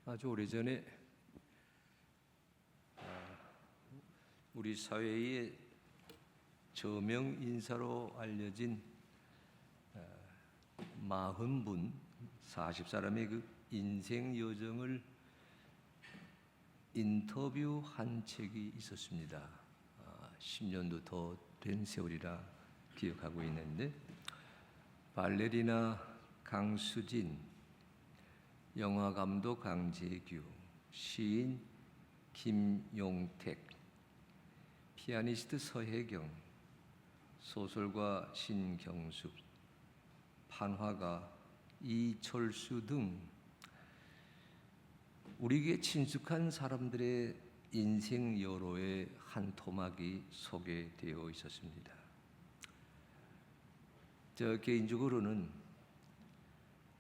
아주 오래전에 우리 사회의 저명 인사로 알려진 40분, 40사람의 그 인생 여정을 인터뷰한 책이 있었습니다. 10년도 더 된 세월이라 기억하고 있는데, 발레리나 강수진, 영화감독 강재규, 시인 김용택, 피아니스트 서혜경, 소설가 신경숙, 판화가 이철수 등 우리에게 친숙한 사람들의 인생 여로의 한 토막이 소개되어 있었습니다. 저 개인적으로는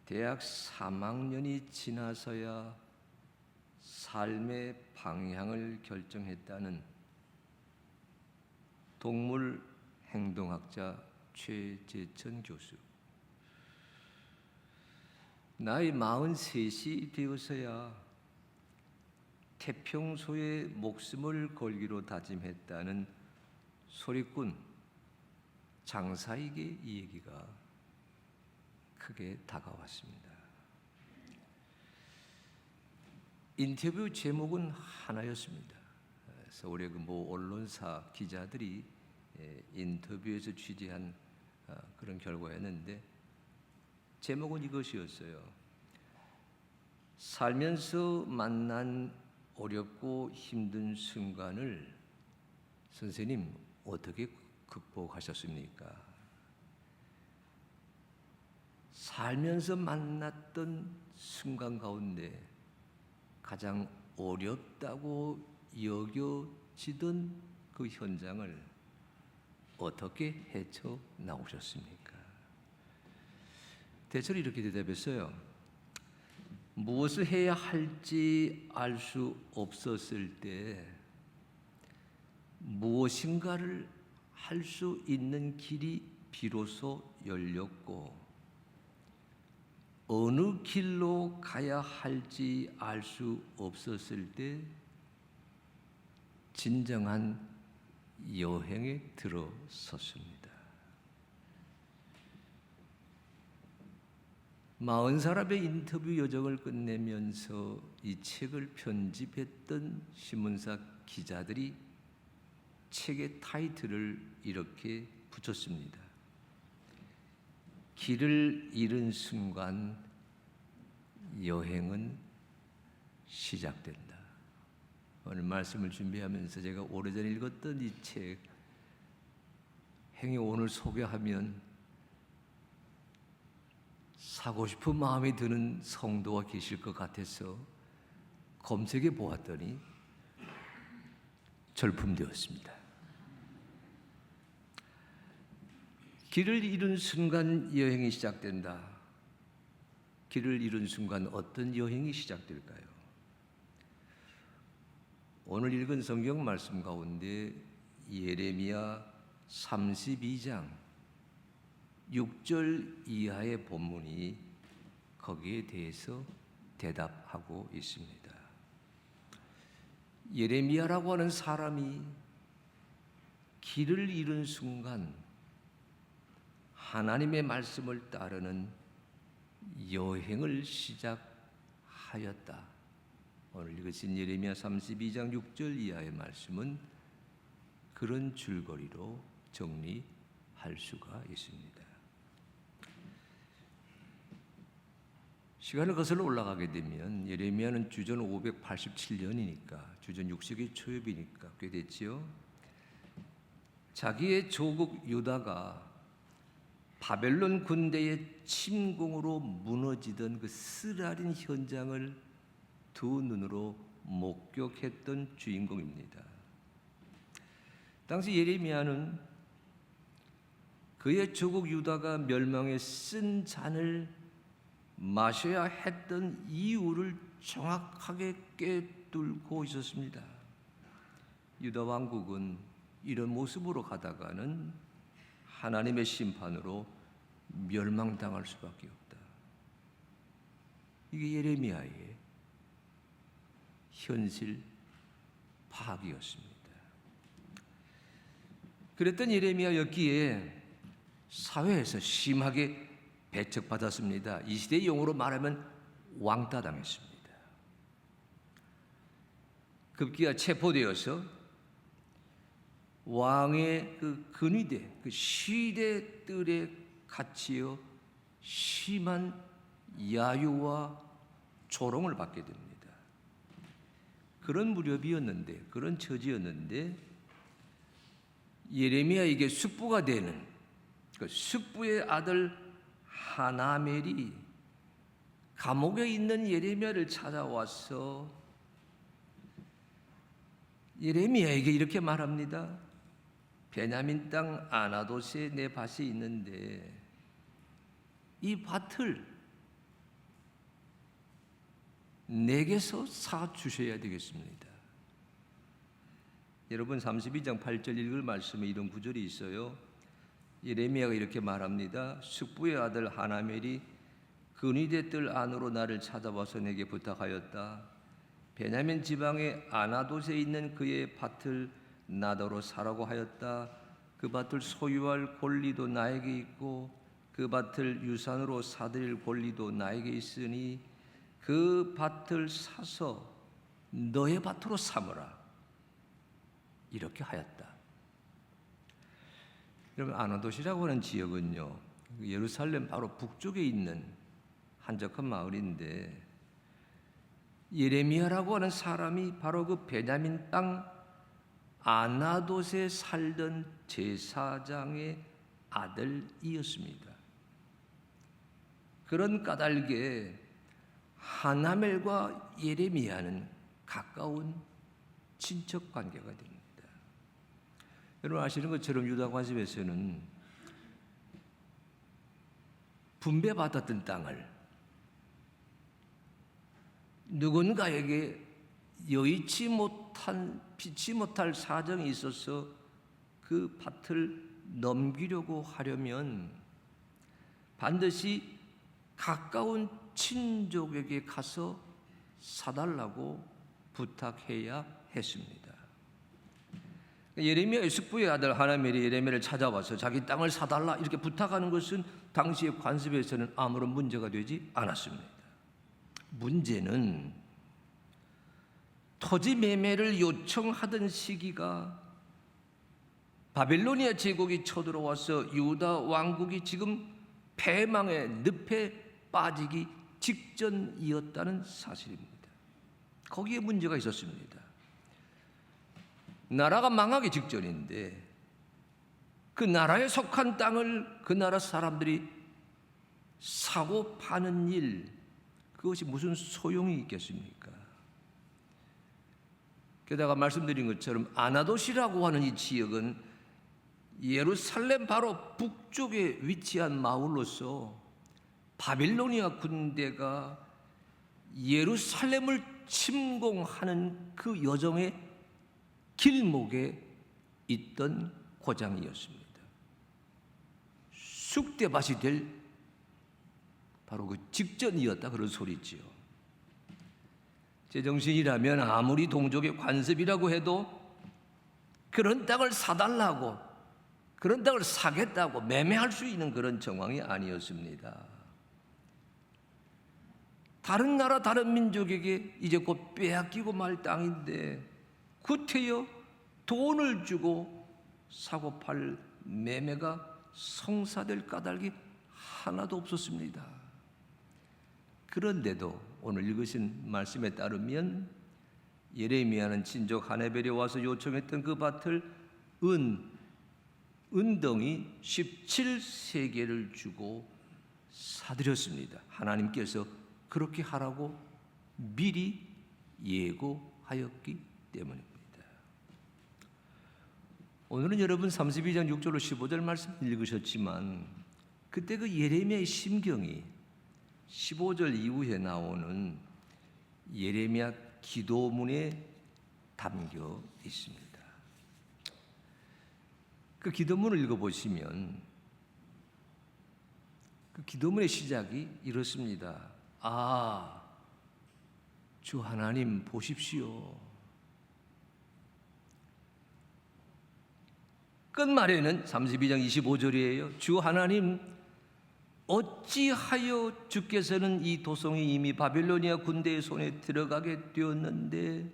대학 3학년이 지나서야 삶의 방향을 결정했다는 동물 행동학자 최재천 교수, 나이 43이 되어서야 태평소에 목숨을 걸기로 다짐했다는 소리꾼 장사에게 이 얘기가 크게 다가왔습니다. 인터뷰 제목은 하나였습니다. 서울의 모 언론사 기자들이 인터뷰에서 취재한 그런 결과였는데, 제목은 이것이었어요. 살면서 만난 어렵고 힘든 순간을 선생님 어떻게 극복하셨습니까? 살면서 만났던 순간 가운데 가장 어렵다고 여겨지던 그 현장을 어떻게 헤쳐나오셨습니까? 대체로 이렇게 대답했어요. 무엇을 해야 할지 알 수 없었을 때 무엇인가를 할 수 있는 길이 비로소 열렸고, 어느 길로 가야 할지 알 수 없었을 때 진정한 여행에 들어섰습니다. 40사람의 인터뷰 여정을 끝내면서 이 책을 편집했던 신문사 기자들이 책의 타이틀을 이렇게 붙였습니다. 길을 잃은 순간 여행은 시작된다. 오늘 말씀을 준비하면서 제가 오래전에 읽었던 이 책 행여 오늘 소개하면 사고 싶은 마음이 드는 성도가 계실 것 같아서 검색해 보았더니 절품되었습니다. 길을 잃은 순간 여행이 시작된다. 길을 잃은 순간 어떤 여행이 시작될까요? 오늘 읽은 성경 말씀 가운데 예레미야 32장 6절 이하의 본문이 거기에 대해서 대답하고 있습니다. 예레미야라고 하는 사람이 길을 잃은 순간 하나님의 말씀을 따르는 여행을 시작하였다. 오늘 읽으신 예레미야 32장 6절 이하의 말씀은 그런 줄거리로 정리할 수가 있습니다. 시간을 거슬러 올라가게 되면 예레미야는 주전 587년이니까 주전 6세기 초엽이니까 꽤 됐지요. 자기의 조국 유다가 바벨론 군대의 침공으로 무너지던 그 쓰라린 현장을 두 눈으로 목격했던 주인공입니다. 당시 예레미야는 그의 조국 유다가 멸망에 쓴 잔을 마셔야 했던 이유를 정확하게 꿰뚫고 있었습니다. 유다 왕국은 이런 모습으로 가다가는 하나님의 심판으로 멸망당할 수밖에 없다. 이게 예레미야의 현실 파악이었습니다. 그랬던 예레미야였기에 사회에서 심하게 배척받았습니다. 이 시대의 용어로 말하면 왕따당했습니다. 급기야 체포되어서 왕의 그 근위대, 그 시대들에 갇히어 심한 야유와 조롱을 받게 됩니다. 그런 무렵이었는데, 그런 처지였는데 예레미야에게 숙부가 되는 그 숙부의 아들 하나멜이 감옥에 있는 예레미야를 찾아와서 예레미야에게 이렇게 말합니다. 베냐민 땅 아나돗에 내 밭이 있는데 이 밭을 내게서 사 주셔야 되겠습니다. 여러분 32장 8절 읽을 말씀에 이런 구절이 있어요. 예레미야가 이렇게 말합니다. 숙부의 아들 하나멜이 근위대 뜰 안으로 나를 찾아와서 내게 부탁하였다. 베냐민 지방의 아나돗에 있는 그의 밭을 나더러 사라고 하였다. 그 밭을 소유할 권리도 나에게 있고 그 밭을 유산으로 사들일 권리도 나에게 있으니 그 밭을 사서 너의 밭으로 삼으라. 이렇게 하였다. 여러분 아나돗이라고 하는 지역은요, 예루살렘 바로 북쪽에 있는 한적한 마을인데 예레미야라고 하는 사람이 바로 그 베냐민 땅 아나돗에 살던 제사장의 아들이었습니다. 그런 까닭에 하나멜과 예레미야는 가까운 친척 관계가 됩니다. 여러분 아시는 것처럼 유다 관습에서는 분배받았던 땅을 누군가에게 여의치 못한 피치 못할 사정이 있어서 그 밭을 넘기려고 하려면 반드시 가까운 친족에게 가서 사달라고 부탁해야 했습니다. 예레미야의 숙부의 아들 하나멜이 예레미야를 찾아와서 자기 땅을 사달라 이렇게 부탁하는 것은 당시의 관습에서는 아무런 문제가 되지 않았습니다. 문제는 토지 매매를 요청하던 시기가 바빌로니아 제국이 쳐들어와서 유다 왕국이 지금 패망의 늪에 빠지기 직전이었다는 사실입니다. 거기에 문제가 있었습니다. 나라가 망하기 직전인데 그 나라에 속한 땅을 그 나라 사람들이 사고 파는 일, 그것이 무슨 소용이 있겠습니까? 게다가 말씀드린 것처럼 아나돗이라고 하는 이 지역은 예루살렘 바로 북쪽에 위치한 마을로서 바빌로니아 군대가 예루살렘을 침공하는 그 여정의 길목에 있던 고장이었습니다. 쑥대밭이 될 바로 그 직전이었다 그런 소리지요. 제정신이라면 아무리 동족의 관습이라고 해도 그런 땅을 사달라고, 그런 땅을 사겠다고 매매할 수 있는 그런 정황이 아니었습니다. 다른 나라 다른 민족에게 이제 곧 빼앗기고 말 땅인데 구태여 돈을 주고 사고 팔 매매가 성사될 까닭이 하나도 없었습니다. 그런데도 오늘 읽으신 말씀에 따르면 예레미야는 친족 하나벨이 와서 요청했던 그 밭을 은덩이 17세겔을 주고 사들였습니다. 하나님께서 그렇게 하라고 미리 예고하였기 때문입니다. 오늘은 여러분 32장 6절로 15절 말씀 읽으셨지만 그때 그 예레미야의 심경이 15절 이후에 나오는 예레미야 기도문에 담겨 있습니다. 그 기도문을 읽어보시면 그 기도문의 시작이 이렇습니다. 주 하나님 보십시오. 끝말에는 32장 25절이에요. 주 하나님 어찌하여 주께서는 이 도성이 이미 바빌로니아 군대의 손에 들어가게 되었는데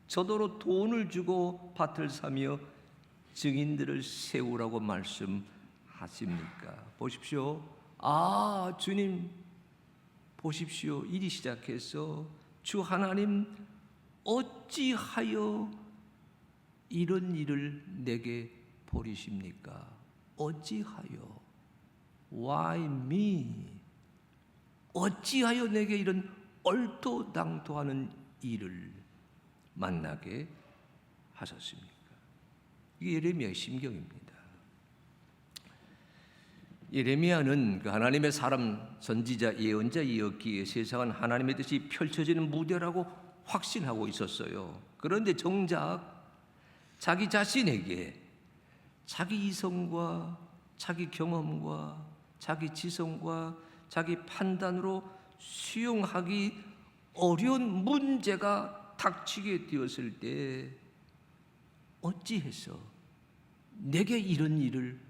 저더러 돈을 주고 밭을 사며 증인들을 세우라고 말씀하십니까? 보십시오. 아, 주님 보십시오. 일이 시작해서 주 하나님 어찌하여 이런 일을 내게 버리십니까? 어찌하여? Why me? 어찌하여 내게 이런 얼토당토하는 일을 만나게 하셨습니까? 이게 예레미야의 심경입니다. 예레미야는 그 하나님의 사람, 선지자, 예언자이었기에 세상은 하나님의 뜻이 펼쳐지는 무대라고 확신하고 있었어요. 그런데 정작 자기 자신에게 자기 이성과 자기 경험과 자기 지성과 자기 판단으로 수용하기 어려운 문제가 닥치게 되었을 때 어찌해서 내게 이런 일을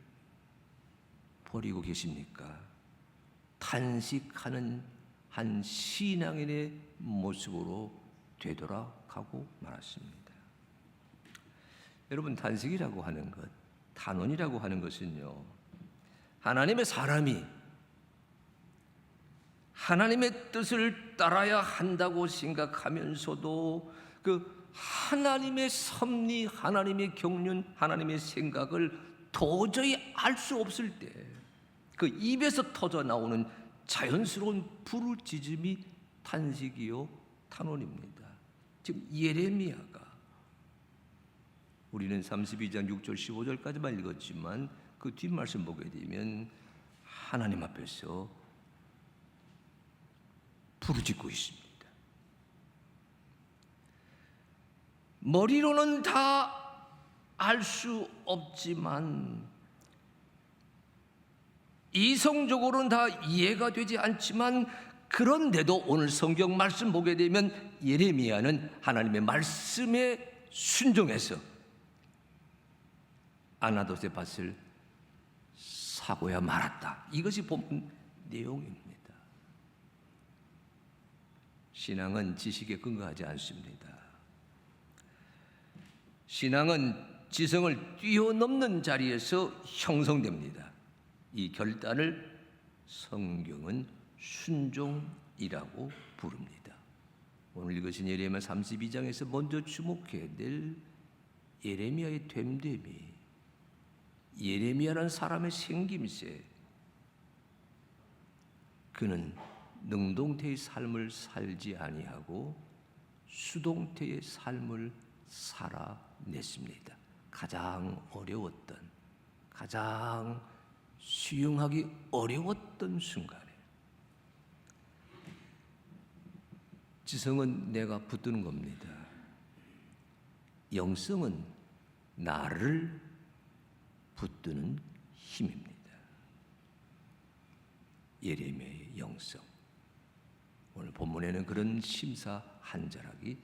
버리고 계십니까? 탄식하는 한 신앙인의 모습으로 되돌아가고 말았습니다. 여러분, 탄식이라고 하는 것, 탄원이라고 하는 것은요, 하나님의 사람이 하나님의 뜻을 따라야 한다고 생각하면서도 그 하나님의 섭리, 하나님의 경륜, 하나님의 생각을 도저히 알 수 없을 때 그 입에서 터져 나오는 자연스러운 부르짖음이 탄식이요 탄원입니다. 지금 예레미야가, 우리는 32장 6절 15절까지만 읽었지만 그 뒷말씀 보게 되면 하나님 앞에서 부르짖고 있습니다. 머리로는 다 알 수 없지만, 이성적으로는 다 이해가 되지 않지만, 그런데도 오늘 성경 말씀 보게 되면 예레미야는 하나님의 말씀에 순종해서 아나돗의 밭을 사고야 말았다. 이것이 본문 내용입니다. 신앙은 지식에 근거하지 않습니다. 신앙은 지성을 뛰어넘는 자리에서 형성됩니다. 이 결단을 성경은 순종이라고 부릅니다. 오늘 읽으신 예레미야 32장에서 먼저 주목해야 될 예레미야의 됨됨이, 예레미야라는 사람의 생김새, 그는 능동태의 삶을 살지 아니하고 수동태의 삶을 살아냈습니다. 가장 어려웠던, 가장 수용하기 어려웠던 순간에 지성은 내가 붙드는 겁니다. 영성은 나를 붙드는 힘입니다. 예레미야의 영성, 오늘 본문에는 그런 심사 한 자락이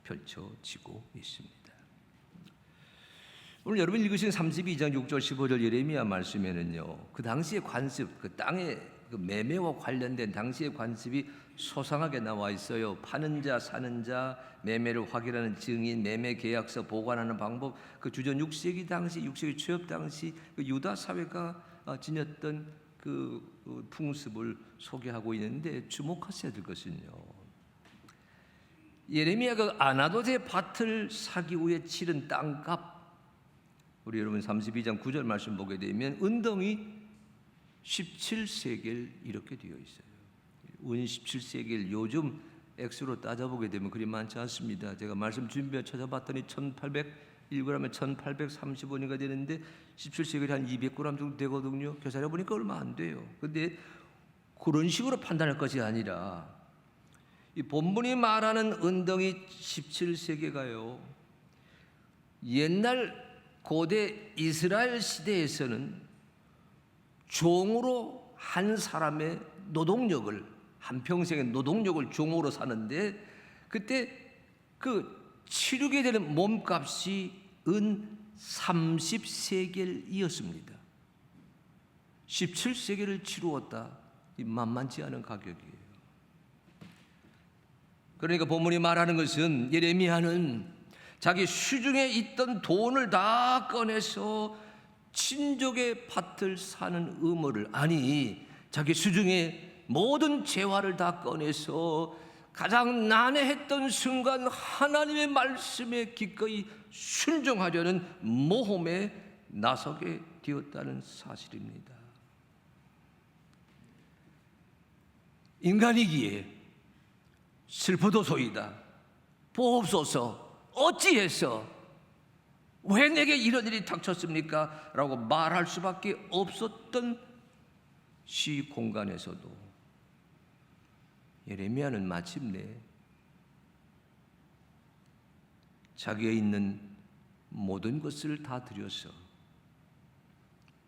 펼쳐지고 있습니다. 오늘 여러분 읽으신 32장 6절 15절 예레미야 말씀에는요, 그 당시의 관습, 그 땅의 그 매매와 관련된 당시의 관습이 소상하게 나와 있어요. 파는 자, 사는 자, 매매를 확인하는 증인, 매매 계약서 보관하는 방법, 그 주전 6세기 당시, 6세기 취업 당시 그 유다 사회가 지녔던 그 풍습을 소개하고 있는데, 주목하셔야 될 것은요, 예레미야가 아나돗의 밭을 사기 위해 치른 땅값, 우리 여러분 32장 9절 말씀 보게 되면 은덩이 17세겔 이렇게 되어 있어요. 은 17세겔, 요즘 액수로 따져보게 되면 그리 많지 않습니다. 제가 말씀 준비해 찾아봤더니 1,801g에 1,830원이가 되는데 17세겔이 한 200g 정도 되거든요. 계산해 보니까 얼마 안 돼요. 근데 그런 식으로 판단할 것이 아니라, 이 본문이 말하는 은덩이 17세계가요, 옛날 고대 이스라엘 시대에서는 종으로 한 사람의 노동력을, 한평생의 노동력을 종으로 사는데, 그때 그 치르게 되는 몸값이 은 30세겔이었습니다. 17세겔을 치루었다. 만만치 않은 가격이에요. 그러니까 본문이 말하는 것은 예레미야는 자기 수중에 있던 돈을 다 꺼내서 친족의 밭을 사는 의무를, 아니 자기 수중에 모든 재화를 다 꺼내서 가장 난해했던 순간 하나님의 말씀에 기꺼이 순종하려는 모험에 나서게 되었다는 사실입니다. 인간이기에 슬프도소이다, 보옵소서, 어찌해서 왜 내게 이런 일이 닥쳤습니까? 라고 말할 수밖에 없었던 시 공간에서도 예레미야는 마침내 자기에 있는 모든 것을 다 들여서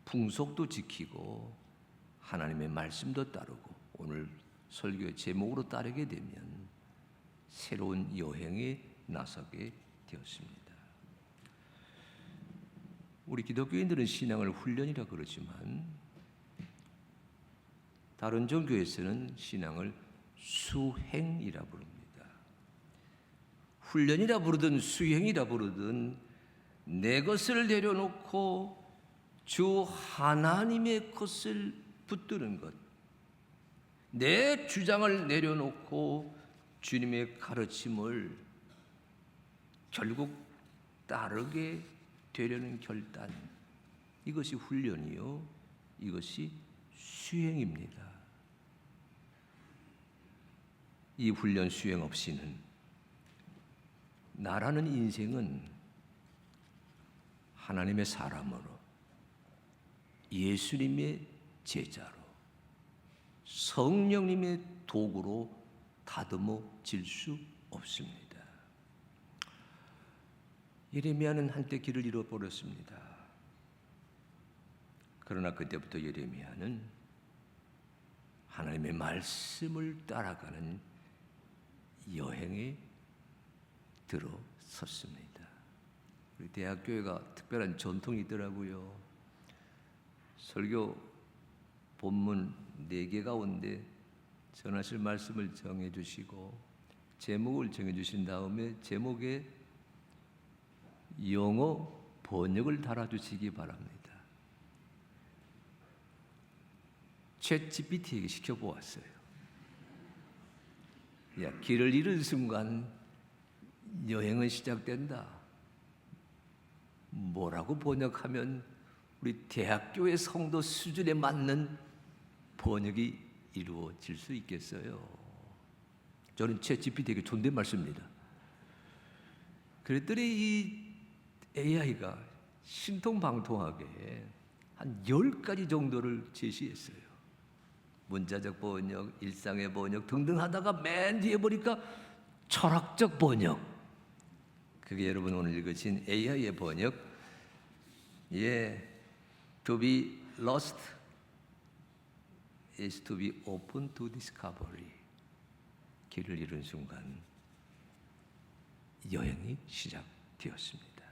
풍속도 지키고 하나님의 말씀도 따르고 오늘 설교의 제목으로 따르게 되면 새로운 여행에 나서게 되었습니다. 우리 기독교인들은 신앙을 훈련이라 그러지만 다른 종교에서는 신앙을 수행이라 부릅니다. 훈련이라 부르든 수행이라 부르든 내 것을 내려놓고 주 하나님의 것을 붙드는 것, 내 주장을 내려놓고 주님의 가르침을 결국 따르게 되려는 결단, 이것이 훈련이요, 이것이 수행입니다. 이 훈련 수행 없이는 나라는 인생은 하나님의 사람으로, 예수님의 제자로, 성령님의 도구로 다듬어질 수 없습니다. 예레미야는 한때 길을 잃어버렸습니다. 그러나 그때부터 예레미야는 하나님의 말씀을 따라가는 여행에 들어섰습니다. 우리 대학교회가 특별한 전통이 있더라고요. 설교 본문 4개 가운데 전하실 말씀을 정해주시고 제목을 정해주신 다음에 제목에 영어 번역을 달아주시기 바랍니다. 챗GPT에게 시켜보았어요. 야, 길을 잃은 순간 여행은 시작된다. 뭐라고 번역하면 우리 대학교의 성도 수준에 맞는 번역이 이루어질 수 있겠어요? 저는 챗GPT에게 존댓말 씁니다. 그랬더니 이 AI가 신통방통하게 한 10가지 정도를 제시했어요. 문자적 번역, 일상의 번역 등등 하다가 맨 뒤에 보니까 철학적 번역. 그게 여러분 오늘 읽으신 AI의 번역. 예, to be lost is to be open to discovery. 길을 잃은 순간 여행이 시작되었습니다.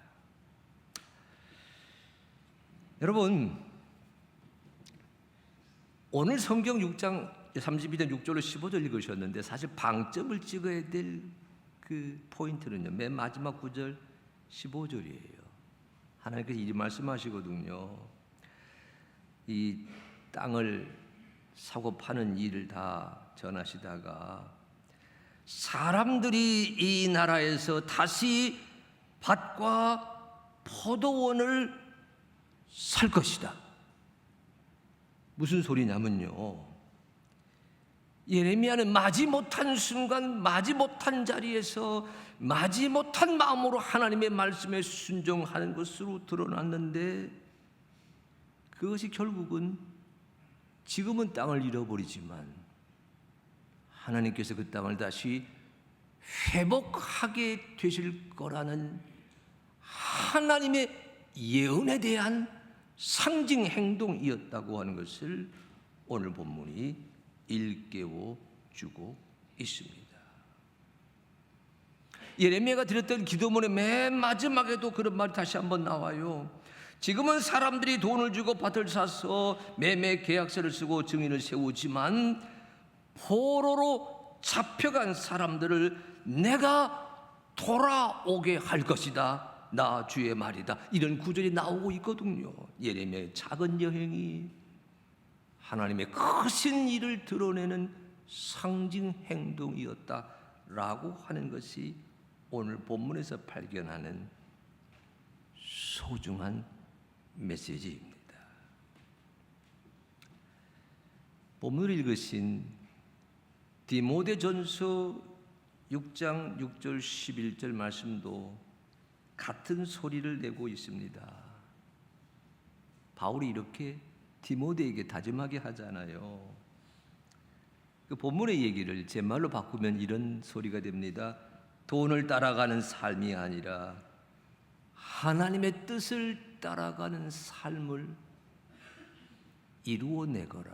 여러분, 오늘 성경 6장 32절 6절로 15절 읽으셨는데 사실 방점을 찍어야 될 그 포인트는요, 맨 마지막 9절 15절이에요. 하나님께서 이 말씀하시거든요. 이 땅을 사고 파는 일을 다 전하시다가 사람들이 이 나라에서 다시 밭과 포도원을 살 것이다. 무슨 소리냐면요, 예레미야는 마지못한 순간, 마지못한 자리에서 마지못한 마음으로 하나님의 말씀에 순종하는 것으로 드러났는데 그것이 결국은 지금은 땅을 잃어버리지만 하나님께서 그 땅을 다시 회복하게 되실 거라는 하나님의 예언에 대한 상징 행동이었다고 하는 것을 오늘 본문이 일깨워 주고 있습니다. 예레미야가 드렸던 기도문의 맨 마지막에도 그런 말이 다시 한번 나와요. 지금은 사람들이 돈을 주고 밭을 사서 매매 계약서를 쓰고 증인을 세우지만 포로로 잡혀간 사람들을 내가 돌아오게 할 것이다. 나 주의 말이다. 이런 구절이 나오고 있거든요. 예레미야의 작은 여행이 하나님의 크신 일을 드러내는 상징 행동이었다라고 하는 것이 오늘 본문에서 발견하는 소중한 메시지입니다. 본문을 읽으신 디모데전서 6장 6절 11절 말씀도 같은 소리를 내고 있습니다. 바울이 이렇게 디모데에게 다짐하게 하잖아요. 그 본문의 얘기를 제 말로 바꾸면 이런 소리가 됩니다. 돈을 따라가는 삶이 아니라 하나님의 뜻을 따라가는 삶을 이루어내거라.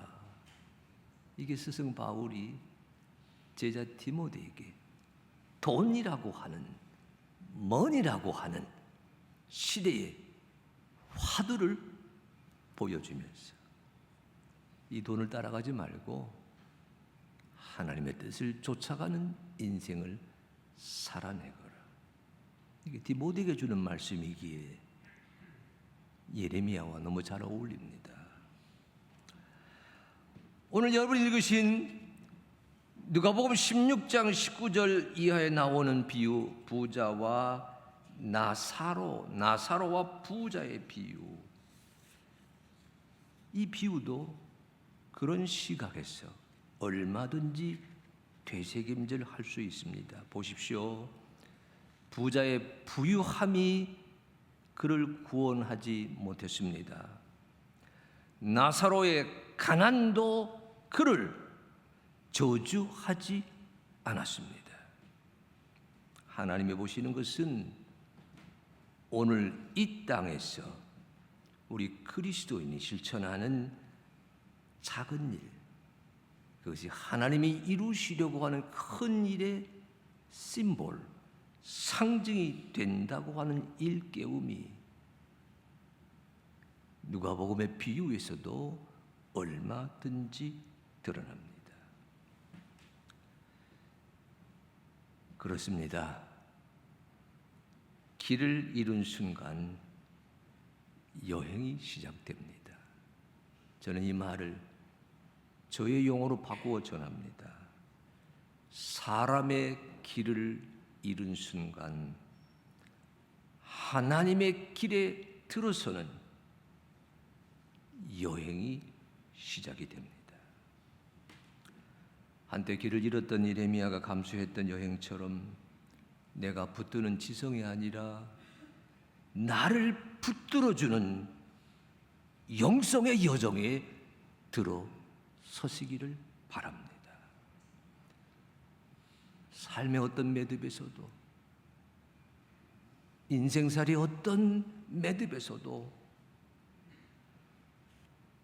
이게 스승 바울이 제자 디모데에게 돈이라고 하는, 머니라고 하는 시대의 화두를 보여주면서 이 돈을 따라가지 말고 하나님의 뜻을 쫓아가는 인생을 살아내거라. 이게 디모데에게 주는 말씀이기에 예레미야와 너무 잘 어울립니다. 오늘 여러분이 읽으신 누가복음 16장 19절 이하에 나오는 비유, 부자와 나사로와 부자의 비유. 이 비유도 그런 시각에서 얼마든지 되새김질 할 수 있습니다. 보십시오. 부자의 부유함이 그를 구원하지 못했습니다. 나사로의 가난도 그를 저주하지 않았습니다. 하나님이 보시는 것은 오늘 이 땅에서 우리 그리스도인이 실천하는 작은 일, 그것이 하나님이 이루시려고 하는 큰 일의 심볼, 상징이 된다고 하는 일깨움이 누가복음의 비유에서도 얼마든지 드러납니다. 그렇습니다. 길을 잃은 순간 여행이 시작됩니다. 저는 이 말을 저의 용어로 바꾸어 전합니다. 사람의 길을 잃은 순간 하나님의 길에 들어서는 여행이 시작이 됩니다. 한때 길을 잃었던 예레미야가 감수했던 여행처럼 내가 붙드는 지성이 아니라 나를 붙들어주는 영성의 여정에 들어서시기를 바랍니다. 삶의 어떤 매듭에서도, 인생살이 어떤 매듭에서도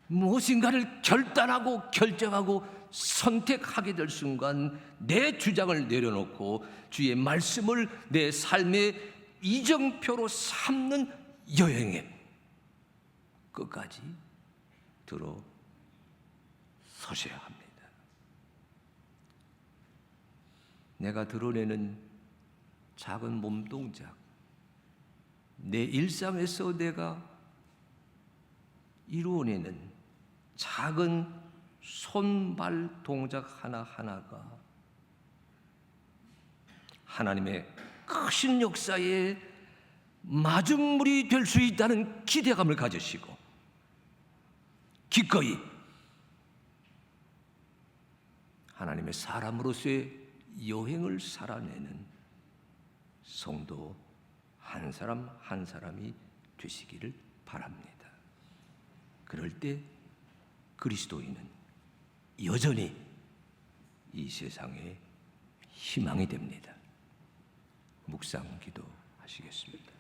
무엇인가를 결단하고 결정하고 선택하게 될 순간 내 주장을 내려놓고 주의 말씀을 내 삶의 이정표로 삼는 여행에 끝까지 들어서셔야 합니다. 내가 드러내는 작은 몸동작, 내 일상에서 내가 이루어내는 작은 손발 동작 하나하나가 하나님의 크신 역사의 마중물이 될 수 있다는 기대감을 가지시고 기꺼이 하나님의 사람으로서의 여행을 살아내는 성도 한 사람 한 사람이 되시기를 바랍니다. 그럴 때 그리스도인은 여전히 이 세상의 희망이 됩니다. 묵상 기도하시겠습니다.